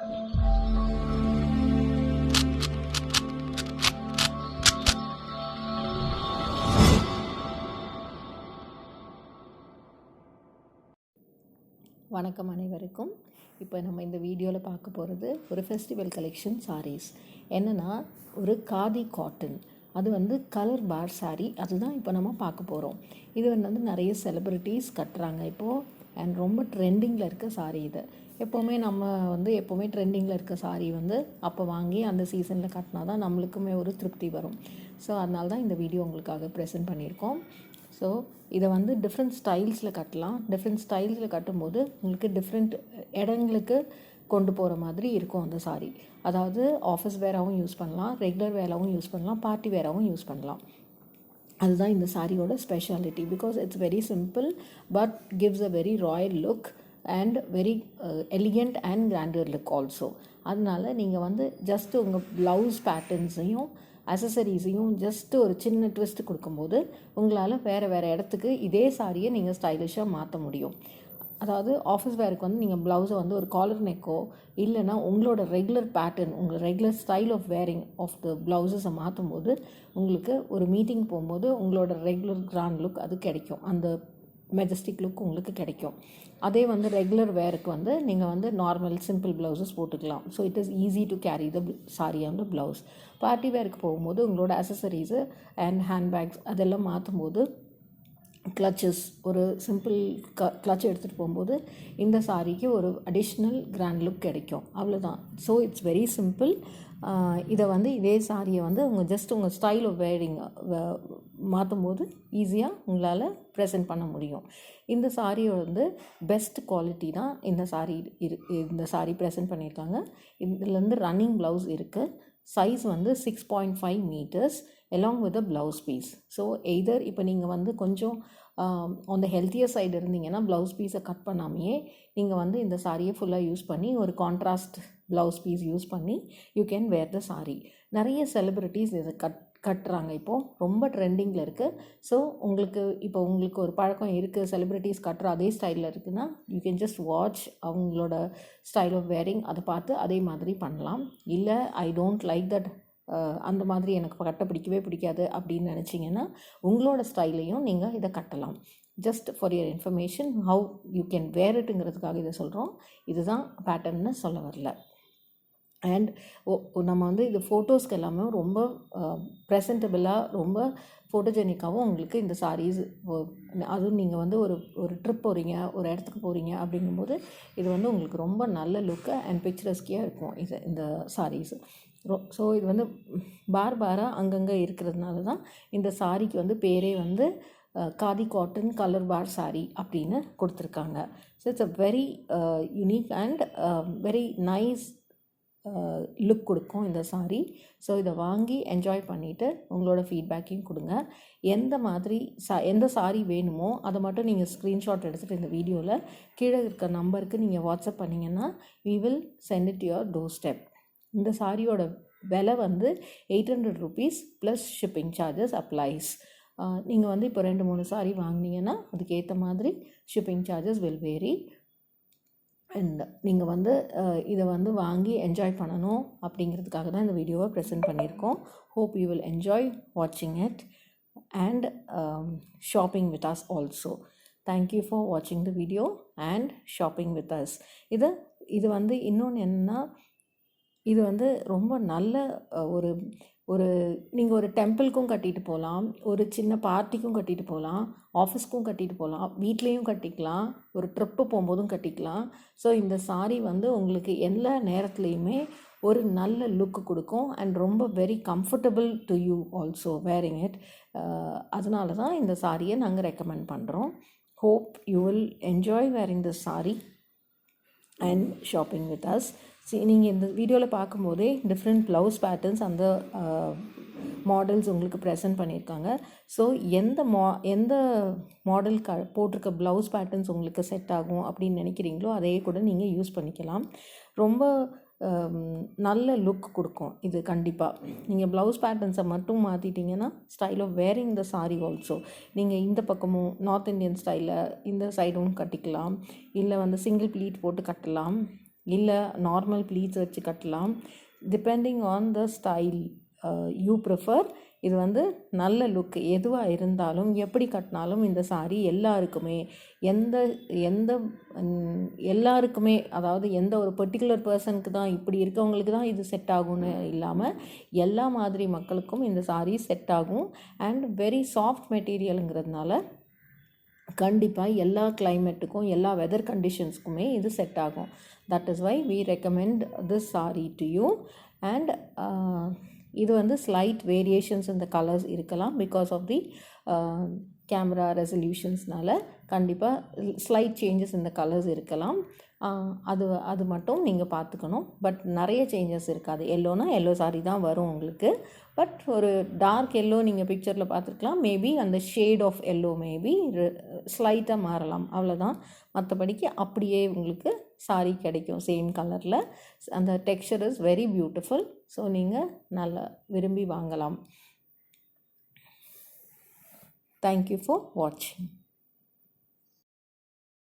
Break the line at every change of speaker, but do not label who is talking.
வணக்கம் அனைவருக்கும். இப்போ நம்ம இந்த வீடியோவில் பார்க்க போகிறது ஒரு ஃபெஸ்டிவல் கலெக்ஷன் சாரீஸ். என்னென்னா ஒரு காதி காட்டன், அது வந்து கலர் பார் சாரீ, அதுதான் இப்போ நம்ம பார்க்க போகிறோம். இது வந்து நிறைய செலிப்ரிட்டிஸ் கட்டுறாங்க இப்போது, அண்ட் ரொம்ப ட்ரெண்டிங்கில் இருக்க சாரீ இது. எப்போவுமே நம்ம வந்து எப்போவுமே ட்ரெண்டிங்கில் இருக்க சாரீ வந்து அப்போ வாங்கி அந்த சீசனில் கட்டினா தான் நம்மளுக்குமே ஒரு திருப்தி வரும். ஸோ அதனால தான் இந்த வீடியோ உங்களுக்காக ப்ரெசென்ட் பண்ணியிருக்கோம். ஸோ இதை வந்து டிஃப்ரெண்ட் ஸ்டைல்ஸில் கட்டலாம். டிஃப்ரெண்ட் ஸ்டைல்ஸில் கட்டும்போது உங்களுக்கு டிஃப்ரெண்ட் இடங்களுக்கு கொண்டு போகிற மாதிரி இருக்கும் அந்த சாரீ. அதாவது ஆஃபீஸ் வேராகவும் யூஸ் பண்ணலாம், ரெகுலர் வேராகவும் யூஸ் பண்ணலாம், பார்ட்டி வேராகவும் யூஸ் பண்ணலாம். அதுதான் இந்த சாரியோட speciality. Because it's very simple but gives a very Royal look and very elegant and கிராண்டர் look also. அதனால நீங்கள் வந்து ஜஸ்ட் உங்கள் ப்ளவுஸ் பேட்டர்ன்ஸையும் அசசரிஸையும் ஜஸ்ட்டு ஒரு சின்ன ட்விஸ்ட் கொடுக்கும்போது உங்களால் வேறு இடத்துக்கு இதே சாரியை நீங்கள் ஸ்டைலிஷாக மாற்ற முடியும். அதாவது ஆஃபீஸ் வேருக்கு வந்து நீங்கள் ப்ளவுஸை வந்து ஒரு காலர் நெக்கோ இல்லைனா உங்களோட ரெகுலர் பேட்டர்ன், உங்கள் regular style of wearing of the ப்ளவுஸஸை மாற்றும் போது உங்களுக்கு ஒரு மீட்டிங் போகும்போது உங்களோட ரெகுலர் கிராண்ட் லுக் அது கிடைக்கும், அந்த மெஜஸ்டிக் லுக் உங்களுக்கு கிடைக்கும். அதே வந்து ரெகுலர் வேருக்கு வந்து நீங்கள் வந்து நார்மல் சிம்பிள் ப்ளவுஸஸ் போட்டுக்கலாம். So it is easy to carry the sorry on the blouse. Party வேருக்கு போகும்போது உங்களோட அசசரிஸு அண்ட் ஹேண்ட்பேக்ஸ் அதெல்லாம் மாற்றும் போது கிளச்சஸ், ஒரு சிம்பிள் கிளச் எடுத்துகிட்டு போகும்போது இந்த சாரிக்கு ஒரு அடிஷ்னல் கிராண்ட் லுக் கிடைக்கும், அவ்வளோதான். So it's very simple. இதை வந்து இதே சாரியை வந்து உங்கள் ஸ்டைல் ஆஃப் வேரிங் மாற்றும் போது ஈஸியாக உங்களால் ப்ரெசென்ட் பண்ண முடியும். இந்த சாரியை வந்து பெஸ்ட் குவாலிட்டி தான் இந்த சாரி ப்ரெசென்ட் பண்ணியிருக்காங்க. இதுலேருந்து ரன்னிங் ப்ளவுஸ் இருக்குது. சைஸ் வந்து 6.5 metres along with a blouse piece. So either இப்போ நீங்கள் வந்து கொஞ்சம் ஆன் த ஹெல்த்தியர் சைடு இருந்தீங்கன்னா ப்ளவுஸ் பீஸை கட் பண்ணாமையே நீங்கள் வந்து இந்த சாரியை ஃபுல்லாக யூஸ் பண்ணி ஒரு கான்ட்ராஸ்ட் ப்ளவுஸ் பீஸ் யூஸ் பண்ணி you can wear the sari. நிறைய செலிப்ரிட்டிஸ் இதை கட்டுறாங்க, இப்போது ரொம்ப ட்ரெண்டிங்கில் இருக்குது. ஸோ உங்களுக்கு ஒரு பழக்கம் இருக்குது, செலிப்ரிட்டிஸ் கட்டுற அதே ஸ்டைலில் இருக்குன்னா யூ கேன் ஜஸ்ட் வாட்ச் அவங்களோட ஸ்டைல் ஆஃப் வேரிங், அதை பார்த்து அதே மாதிரி பண்ணலாம். இல்லை ஐ டோன்ட் லைக் தட், அந்த மாதிரி எனக்கு கட்ட பிடிக்காது அப்படின்னு நினச்சிங்கன்னா உங்களோட ஸ்டைலையும் நீங்கள் இதை கட்டலாம். Just for your information how you can wear இட்டுங்கிறதுக்காக இதை சொல்கிறோம். இதுதான் பேட்டர்ன்னு சொல்ல வரல. அண்ட் நம்ம வந்து இது ஃபோட்டோஸ்க்கு எல்லாமே ரொம்ப ப்ரெசன்டபிளாக, ரொம்ப ஃபோட்டோஜெனிக்காகவும் உங்களுக்கு இந்த சாரீஸ், அதுவும் நீங்கள் வந்து ஒரு ட்ரிப் போகிறீங்க, ஒரு இடத்துக்கு போகிறீங்க அப்படிங்கும்போது இது வந்து உங்களுக்கு ரொம்ப நல்ல லுக்கு அண்ட் பிக்சரஸ்கியாக இருக்கும் இந்த சாரீஸ். ஸோ இது வந்து பாராக அங்கங்கே இருக்கிறதுனால தான் இந்த சாரிக்கு வந்து பேரே வந்து காதி காட்டன் கலர் பார் சாரீ அப்படின்னு கொடுத்துருக்காங்க. So it's a very unique and very nice look கொடுக்கும் இந்த சாரீ. ஸோ இதை வாங்கி என்ஜாய் பண்ணிவிட்டு உங்களோட ஃபீட்பேக்கையும் கொடுங்க. எந்த சாரீ வேணுமோ அதை மட்டும் நீங்கள் ஸ்க்ரீன்ஷாட் எடுத்துகிட்டு இந்த வீடியோவில் கீழே இருக்க நம்பருக்கு நீங்கள் வாட்ஸ்அப் பண்ணிங்கன்னா we will send it to your doorstep. இந்த சாரியோட விலை வந்து 800 rupees plus shipping charges applies. நீங்கள் வந்து இப்போ 2-3 சாரீ வாங்கினீங்கன்னா அதுக்கேற்ற மாதிரி shipping charges will vary. And நீங்கள் வந்து இதை வந்து வாங்கி என்ஜாய் பண்ணணும் அப்படிங்கிறதுக்காக தான் இந்த வீடியோவை ப்ரெசென்ட் பண்ணியிருக்கோம். ஹோப் யூ வில் என்ஜாய் வாட்சிங் it and shopping with us also. Thank you for வாட்சிங் the video and shopping with us. இது வந்து இன்னொன்று என்னென்னா, இது வந்து ரொம்ப நல்ல ஒரு நீங்கள் ஒரு டெம்பிளுக்கும் கட்டிட்டு போகலாம், ஒரு சின்ன பார்ட்டிக்கும் கட்டிட்டு போகலாம், ஆஃபீஸ்க்கும் கட்டிட்டு போகலாம், வீட்லேயும் கட்டிக்கலாம், ஒரு ட்ரிப்பு போகும்போதும் கட்டிக்கலாம். ஸோ இந்த சாரீ வந்து உங்களுக்கு எல்லா நேரத்துலையுமே ஒரு நல்ல லுக்கு கொடுக்கும் அண்ட் ரொம்ப very comfortable to you also wearing it. அதனால தான் இந்த சாரியை நாங்கள் ரெக்கமெண்ட் பண்ணுறோம். Hope you will enjoy wearing the sari and shopping with us. நீங்கள் இந்த வீடியோவில் பார்க்கும்போதே டிஃப்ரெண்ட் ப்ளவுஸ் பேட்டர்ன்ஸ் அந்த மாடல்ஸ் உங்களுக்கு ப்ரெசென்ட் பண்ணியிருக்காங்க. ஸோ எந்த மாடல் போட்டிருக்க ப்ளவுஸ் பேட்டர்ன்ஸ் உங்களுக்கு செட் ஆகும் அப்படின்னு நினைக்கிறீங்களோ அதையே கூட நீங்கள் யூஸ் பண்ணிக்கலாம். ரொம்ப நல்ல லுக் கொடுக்கும் இது கண்டிப்பாக. நீங்கள் ப்ளவுஸ் பேட்டர்ன்ஸை மட்டும் மாற்றிட்டிங்கன்னா style of wearing the sari also நீங்கள் இந்த பக்கமும் நார்த் இந்தியன் ஸ்டைலில் இந்த சைடும் கட்டிக்கலாம், இல்லை வந்து சிங்கிள் ப்ளீட் போட்டு கட்டலாம், இல்லை நார்மல் ப்ளீட்ஸ் வச்சு கட்டலாம். Depending on the style you prefer. இது வந்து நல்ல லுக் எதுவாக இருந்தாலும் எப்படி கட்டினாலும் இந்த saree எல்லாருக்குமே எந்த எந்த எல்லாருக்குமே, அதாவது எந்த ஒரு பர்டிகுலர் பர்சனுக்கு தான் இப்படி இருக்கவங்களுக்கு தான் இது செட் ஆகும்னு இல்லாமல் எல்லா மாதிரி மக்களுக்கும் இந்த saree செட் ஆகும். அண்ட் வெரி சாஃப்ட் மெட்டீரியலுங்கிறதுனால கண்டிப்பாக எல்லா கிளைமேட்டுக்கும் எல்லா வெதர் கண்டிஷன்ஸ்க்குமே இது செட் ஆகும். That is why we recommend this saree to you. And இது வந்து ஸ்லைட் வேரியேஷன்ஸ் இந்த கலர்ஸ் இருக்கலாம் பிகாஸ் ஆஃப் தி கேமரா ரெசல்யூஷன்ஸ்னால கண்டிப்பாக ஸ்லைட் சேஞ்சஸ் இந்த கலர்ஸ் இருக்கலாம். அது மட்டும் நீங்கள் பார்த்துக்கணும். பட் நிறைய சேஞ்சஸ் இருக்காது. எல்லோனா எல்லோ saree தான் வரும் உங்களுக்கு. பட் ஒரு டார்க் எல்லோ நீங்கள் பிக்சரில் பார்த்துருக்கலாம். மேபி அந்த ஷேட் ஆஃப் எல்லோ மேபி ஸ்லைட்டாக மாறலாம், அவ்வளோதான். மற்றபடிக்கு அப்படியே உங்களுக்கு saree கிடைக்கும் சேம் கலரில். அந்த texture is very beautiful. So நீங்கள் நல்லா விரும்பி வாங்கலாம். தேங்க்யூ ஃபார் வாட்சிங்.